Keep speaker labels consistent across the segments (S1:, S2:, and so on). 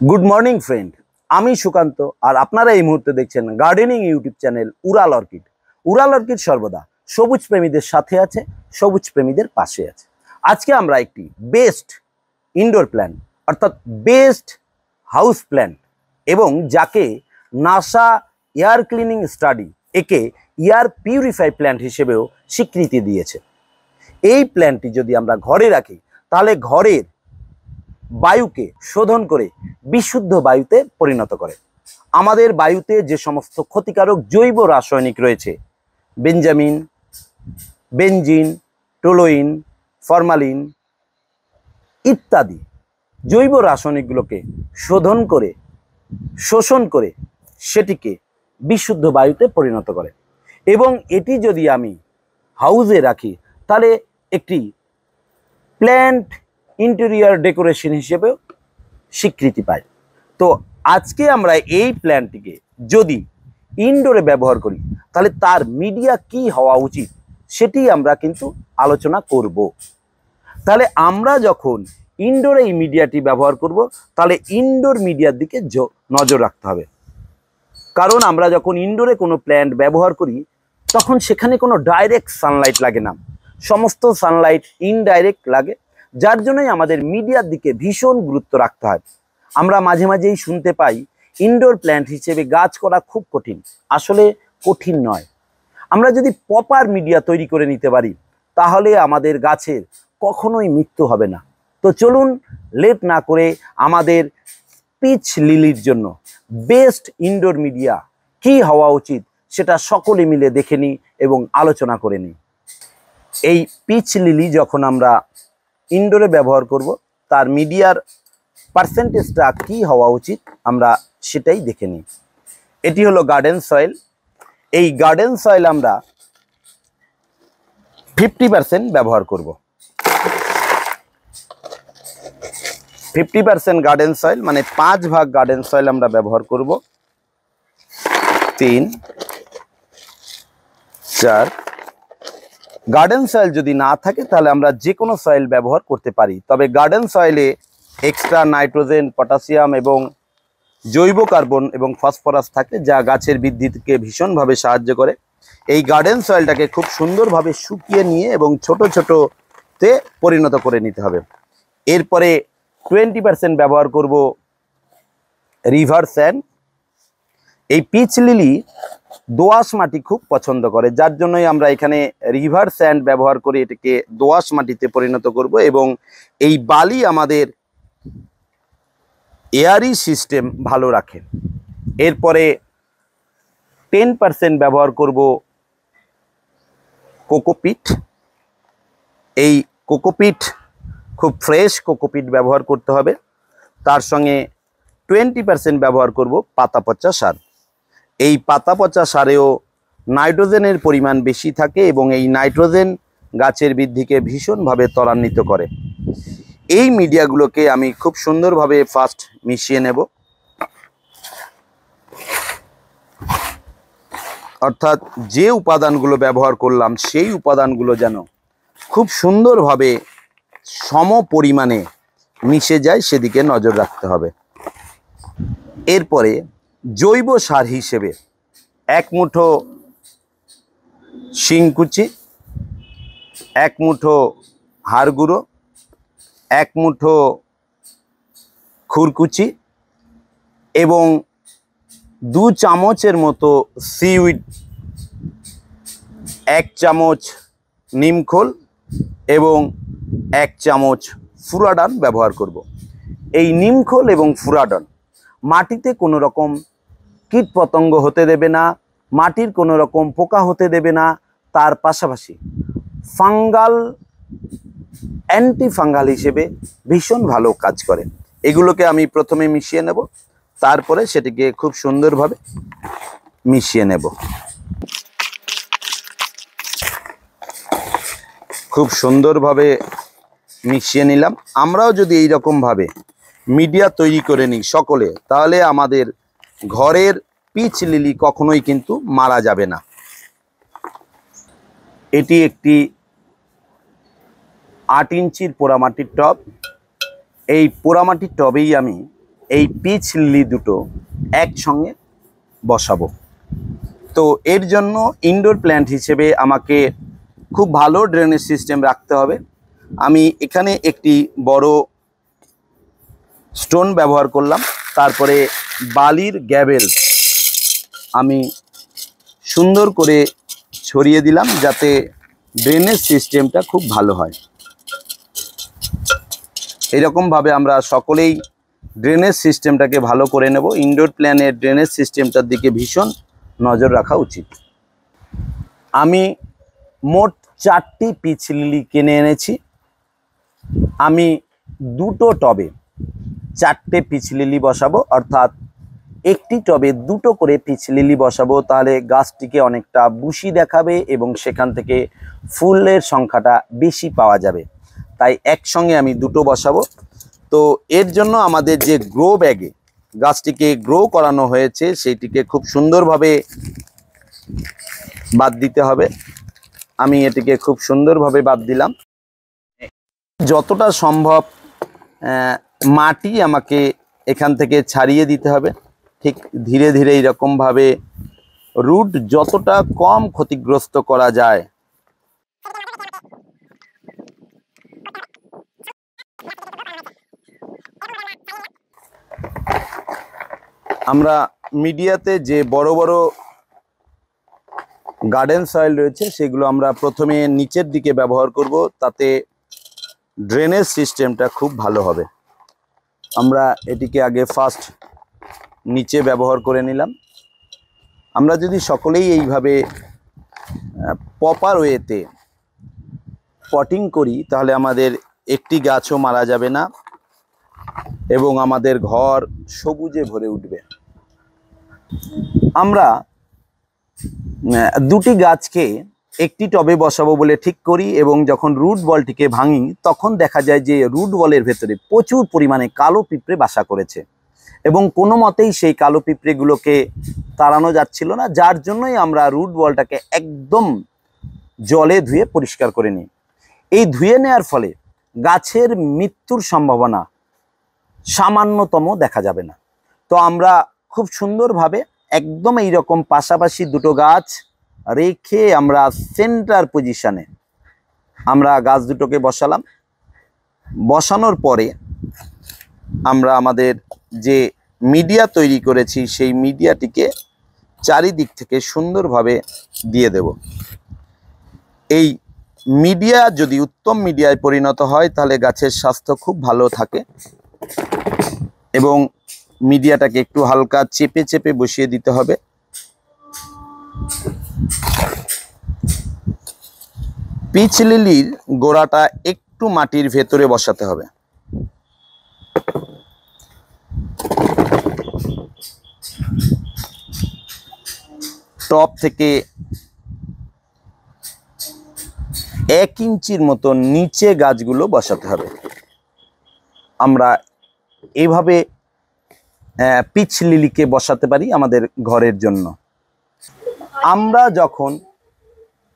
S1: Good morning friend, আমি সুকান্ত আর আপনারা এই মুহূর্তে দেখছেন গার্ডেনিং ইউটিউব চ্যানেল উড়াল অর্কিড। উড়াল অর্কিড সর্বদা সবুজ প্রেমীদের সাথে আছে, সবুজ প্রেমীদের পাশে আছে। আজকে আমরা একটি বেস্ট ইনডোর প্ল্যান্ট অর্থাৎ বেস্ট হাউস প্ল্যান্ট এবং যাকে নাসা এয়ার ক্লিনিং স্টাডি একে এয়ার পিউরিফাই প্ল্যান্ট হিসেবেও স্বীকৃতি দিয়েছে। এই প্ল্যান্টটি যদি আমরা ঘরে রাখি তাহলে ঘরের বায়ুকে শোধন করে বিশুদ্ধ বায়ুতে পরিণত করে। আমাদের বায়ুতে যে সমস্ত ক্ষতিকারক জৈব রাসায়নিক রয়েছে, বেঞ্জামিন, বেনজিন, টোলোইন, ফরমালিন ইত্যাদি জৈব রাসায়নিকগুলোকে শোধন করে শোষণ করে সেটিকে বিশুদ্ধ বায়ুতে পরিণত করে। এবং এটি যদি আমি হাউসে রাখি তাহলে একটি প্ল্যান্ট ইন্টেরিয়র ডেকোরেশন হিসেবেও স্বীকৃতি পায়। তো আজকে আমরা এই প্ল্যান্টটিকে যদি ইনডোরে ব্যবহার করি তাহলে তার মিডিয়া কি হওয়া উচিত সেটি আমরা কিন্তু আলোচনা করব। তাহলে আমরা যখন ইনডোরে এই মিডিয়াটি ব্যবহার করব তাহলে ইনডোর মিডিয়ার দিকে নজর রাখতে হবে। কারণ আমরা যখন ইনডোরে কোনো প্ল্যান্ট ব্যবহার করি তখন সেখানে কোনো ডাইরেক্ট সানলাইট লাগে না, সমস্ত সানলাইট ইনডাইরেক্ট লাগে, যার জন্যই আমাদের মিডিয়ার দিকে ভীষণ গুরুত্ব রাখতে হয়। আমরা মাঝে মাঝেই শুনতে পাই ইনডোর প্ল্যান্ট হিসেবে গাছ করা খুব কঠিন। আসলে কঠিন নয়, আমরা যদি প্রপার মিডিয়া তৈরি করে নিতে পারি তাহলে আমাদের গাছের কখনোই মৃত্যু হবে না। তো চলুন লেট না করে আমাদের পিচ লিলির জন্য বেস্ট ইনডোর মিডিয়া কি হওয়া উচিত সেটা সকলে মিলে দেখে নিই এবং আলোচনা করে নিই। এই পিচ লিলি যখন আমরা ইনডোরে ব্যবহার করব তার মিডিয়ার পার্সেন্টেজটা কি হওয়া উচিত আমরা সেটাই দেখে নিই। এটি হলো গার্ডেন সয়েল। এই গার্ডেন সয়েল আমরা 50% ব্যবহার করব। 50% গার্ডেন সয়েল মানে 5 ভাগ গার্ডেন সয়েল আমরা ব্যবহার করব। 3, 4 গার্ডেন সয়েল যদি না থাকে তাহলে আমরা যে কোনো সয়েল ব্যবহার করতে পারি, তবে গার্ডেন সয়েলে এক্সট্রা নাইট্রোজেন, পটাশিয়াম এবং জৈব কার্বন এবং ফসফরাস থাকে যা গাছের বৃদ্ধিকে ভীষণভাবে সাহায্য করে। এই গার্ডেন সয়েলটাকে খুব সুন্দরভাবে শুকিয়ে নিয়ে এবং ছোট ছোটতে পরিণত করে নিতে হবে। এরপরে 20% ব্যবহার করব রিভার স্যান্ড। এই পিচ লিলি দোআঁশ মাটি খুব পছন্দ করে, যার জন্যই আমরা এখানে রিভার স্যান্ড ব্যবহার করে এটাকে দোআঁশ মাটিতে পরিণত করব এবং এই বালি আমাদের এয়ারি সিস্টেম ভালো রাখে। এরপরে 10% ব্যবহার করব কোকোপিট। এই কোকোপিট খুব ফ্রেশ কোকোপিট ব্যবহার করতে হবে। তার সঙ্গে 20% ব্যবহার করব পাতা পচা সার। এই পাতা পচা সারেও নাইট্রোজেনের পরিমাণ বেশি থাকে এবং এই নাইট্রোজেন গাছের বৃদ্ধিকে ভীষণভাবে ত্বরান্বিত করে। এই মিডিয়াগুলোকে আমি খুব সুন্দরভাবে ফার্স্ট মিশিয়ে নেব, অর্থাৎ যে উপাদানগুলো ব্যবহার করলাম সেই উপাদানগুলো যেন খুব সুন্দরভাবে সম পরিমাণে মিশে যায় সেদিকে নজর রাখতে হবে। এরপরে জৈব সার হিসেবে 1 মুঠো শিংকুচি, 1 মুঠো হাড় গুঁড়ো, 1 মুঠো খুরকুচি এবং 2 চামচের মতো সিউইড, 1 চামচ নিমখোল এবং 1 চামচ ফুরাডান ব্যবহার করব। এই নিমখোল এবং ফুরাডান মাটিতে কোনো রকম কীট পতঙ্গ হতে দেবে না, মাটির কোনো রকম পোকা হতে দেবে না। তার পাশাপাশি ফাঙ্গাল অ্যান্টি ফাঙ্গাল হিসেবে ভীষণ ভালো কাজ করে। এগুলোকে আমি প্রথমে মিশিয়ে নেব, তারপরে সেটিকে খুব সুন্দরভাবে মিশিয়ে নেব। খুব সুন্দরভাবে মিশিয়ে নিলাম। আমরাও যদি এই রকমভাবে মিডিয়া তৈরি করে নিই সকলে, তাহলে আমাদের ঘরের পিচ লিলি কখনোই কিন্তু মারা যাবে না। এটি একটি 8 ইঞ্চির পোড়ামাটির টব। এই পোড়ামাটির টবেই আমি এই পিচ লিলি দুটো একসঙ্গে বসাবো। তো এর জন্য ইনডোর প্ল্যান্ট হিসেবে আমাকে খুব ভালো ড্রেনেজ সিস্টেম রাখতে হবে। আমি এখানে একটি বড় স্টোন ব্যবহার করলাম, তারপরে বালির গ্যাবেল আমি সুন্দর করে ছড়িয়ে দিলাম যাতে ড্রেনেজ সিস্টেমটা খুব ভালো হয়। এরকমভাবে আমরা সকলেই ড্রেনেজ সিস্টেমটাকে ভালো করে নেব। ইনডোর প্ল্যানের ড্রেনেজ সিস্টেমটার দিকে ভীষণ নজর রাখা উচিত। আমি মোট 4টি পিচ লিলি কিনে এনেছি। আমি দুটো টবে 4টে পিচ লিলি বসাবো, অর্থাৎ একটি টবে দুটো করে পিচ লিলি বসাবো। তাহলে গাছটিকে অনেকটা বুশি দেখাবে এবং সেখান থেকে ফুলের সংখ্যাটা বেশি পাওয়া যাবে। তাই একসঙ্গে আমি দুটো বসাবো। তো এর জন্য আমাদের যে গ্রো ব্যাগে গাছটিকে গ্রো করানো হয়েছে সেইটিকে খুব সুন্দরভাবে বাদ দিতে হবে। আমি এটিকে খুব সুন্দরভাবে বাদ দিলাম। যতটা সম্ভব মাটি আমাকে এখান থেকে ছাড়িয়ে দিতে হবে। ঠিক ধীরে ধীরে এইরকমভাবে রুট যতটা কম ক্ষতিগ্রস্ত করা যায় আমরা মিডিয়াতে যে বড় বড় গার্ডেন সয়েল রয়েছে সেগুলো আমরা প্রথমে নিচের দিকে ব্যবহার করব, তাতে ড্রেনেজ সিস্টেমটা খুব ভালো হবে। আমরা এটিকে আগে ফার্স্ট নিচে ব্যবহার করে নিলাম। আমরা যদি সকলেই এইভাবে প্রপার ওয়েতে পটিং করি তাহলে আমাদের একটি গাছও মারা যাবে না এবং আমাদের ঘর সবুজে ভরে উঠবে। আমরা দুটি গাছকে একটি টবে বসাবো বলে ঠিক করি এবং যখন রুট বলটিকে ভাঙি তখন দেখা যায় যে রুট বলের ভেতরে প্রচুর পরিমাণে কালো পিঁপড়ে বাসা করেছে এবং কোনো মতেই সেই কালো পিঁপড়েগুলোকে তাড়ানো যাচ্ছিল না, যার জন্যই আমরা রুট বলটাকে একদম জলে ধুয়ে পরিষ্কার করে নিই। এই ধুয়ে নেওয়ার ফলে গাছের মৃত্যুর সম্ভাবনা সামান্যতম দেখা যাবে না। তো আমরা খুব সুন্দরভাবে একদম এইরকম পাশাপাশি দুটো গাছ রেখে আমরা সেন্টার পজিশনে আমরা গাছ দুটোকে বসালাম। বসানোর পরে আমরা আমাদের যে মিডিয়া তৈরি করেছি সেই মিডিয়াটিকে চারিদিক থেকে সুন্দরভাবে দিয়ে দেব। এই মিডিয়া যদি উত্তম মিডিয়ায় পরিণত হয় তাহলে গাছের স্বাস্থ্য খুব ভালো থাকে এবং মিডিয়াটাকে একটু হালকা চেপে চেপে বসিয়ে দিতে হবে। পিচ লিলির গোড়াটা একটু মাটির ভেতরে বসাতে হবে। টপ থেকে 1 ইঞ্চির মতো নিচে গাছগুলো বসাতে হবে। আমরা এইভাবে পিচ লিলিকে বসাতে পারি আমাদের ঘরের জন্য। আমরা যখন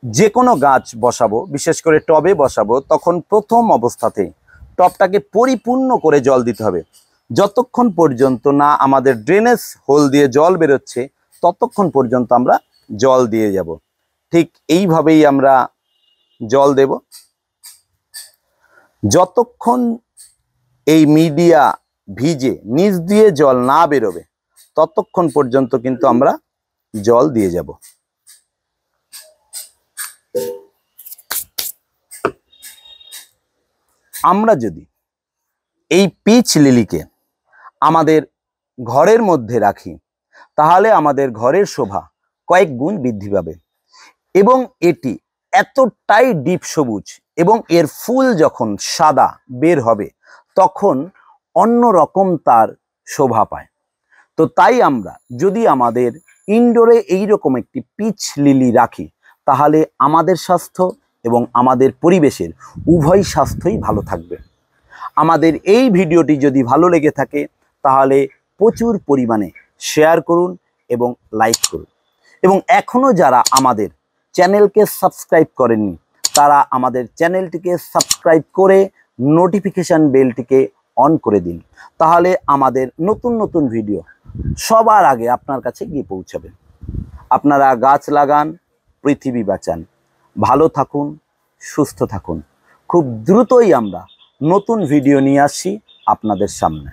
S1: যে কোনো গাছ বসাবো, বিশেষ করে টবে বসাবো, তখন প্রথম অবস্থাতেই টবটাকে পরিপূর্ণ করে জল দিতে হবে। যতক্ষণ পর্যন্ত না আমাদের ড্রেনেজ হোল দিয়ে জল বেরোচ্ছে ততক্ষণ পর্যন্ত আমরা জল দিয়ে যাব। ঠিক এইভাবেই আমরা জল দেব। যতক্ষণ এই মিডিয়া ভিজে নিচ দিয়ে জল না বেরোবে ততক্ষণ পর্যন্ত কিন্তু আমরা জল দিয়ে যাব। আমরা যদি এই পিচ লিলিকে আমাদের ঘরের মধ্যে রাখি তাহলে আমাদের ঘরের শোভা কয়েক গুণ বৃদ্ধি পাবে এবং এটি এতটাই ডিপ সবুজ এবং এর ফুল যখন সাদা বের হবে তখন অন্য রকম তার শোভা পায়। তো তাই আমরা যদি আমাদের ইনডোরে এইরকম একটি পিচ লিলি রাখি তাহলে আমাদের স্বাস্থ্য এবং আমাদের পরিবেশের উভয় স্বাস্থ্যই ভালো থাকবে। আমাদের এই ভিডিওটি যদি ভালো লেগে থাকে তাহলে প্রচুর পরিমাণে শেয়ার করুন এবং লাইক করুন এবং এখনও যারা আমাদের চ্যানেলকে সাবস্ক্রাইব করেননি তারা আমাদের চ্যানেলটিকে সাবস্ক্রাইব করে নোটিফিকেশান বেলটিকে অন করে দিন, তাহলে আমাদের নতুন নতুন ভিডিও সবার আগে আপনার কাছে গিয়ে পৌঁছাবে। আপনারা গাছ লাগান, পৃথিবী বাঁচান। ভালো থাকুন, সুস্থ থাকুন। খুব দ্রুতই আমরা নতুন ভিডিও নিয়ে আসছি আপনাদের সামনে।